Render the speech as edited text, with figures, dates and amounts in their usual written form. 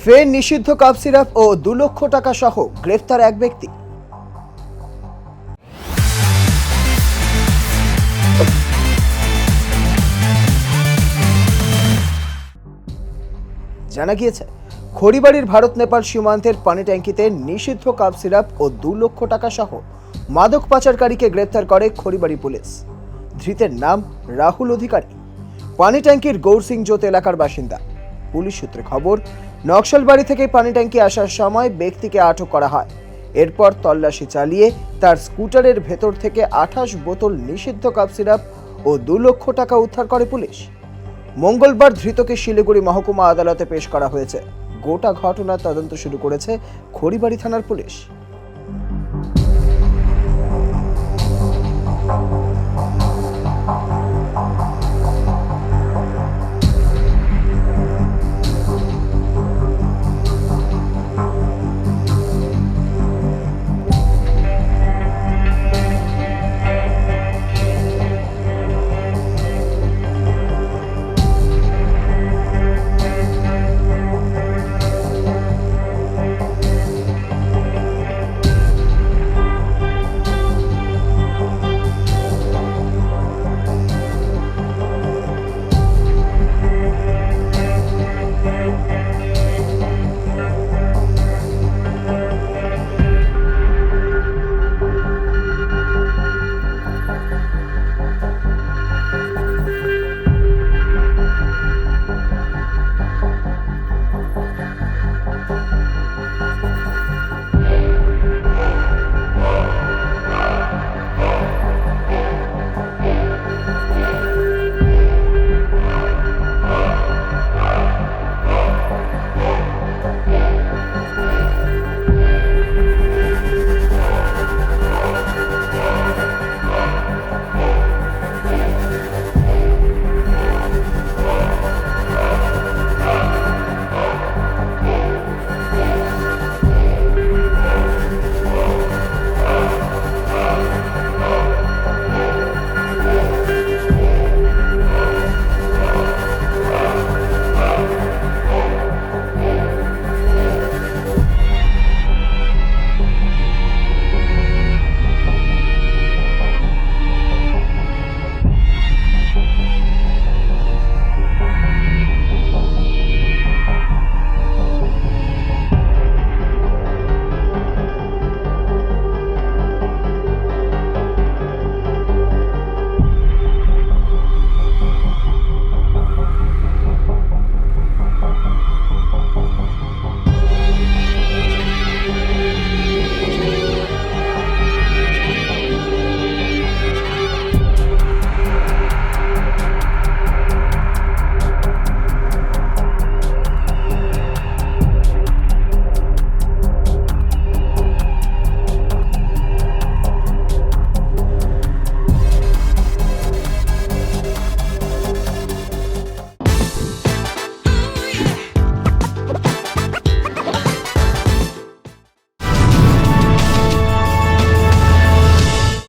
ফের নিষিদ্ধ cough syrup ও 2 লক্ষ টাকা সহ গ্রেফতার এক ব্যক্তি। জানা গিয়েছে, খড়িবাড়ির ভারত নেপাল সীমান্তের পানি ট্যাঙ্কিতে নিষিদ্ধ কাপ সিরাপ ও 2 লক্ষ টাকা সহ মাদক পাচারকারীকে গ্রেফতার করে খড়িবাড়ি পুলিশ। ধৃতের নাম রাহুল অধিকারী, পানি ট্যাঙ্কির গৌরসিং জোত এলাকার বাসিন্দা। পুলিশ সূত্রে খবর, নকশালবাড়ি থেকে পানি ট্যাঙ্কি আসার সময় ব্যক্তিকে আটক করা হয়। এরপর তল্লাশি চালিয়ে তার স্কুটারের ভেতর থেকে 28 বোতল নিষিদ্ধ কাপ সিরাপ ও 2 লক্ষ টাকা উদ্ধার করে পুলিশ। মঙ্গলবার ধৃতকে শিলিগুড়ি মহকুমা আদালতে পেশ করা হয়েছে। গোটা ঘটনার তদন্ত শুরু করেছে খড়িবাড়ি থানার পুলিশ।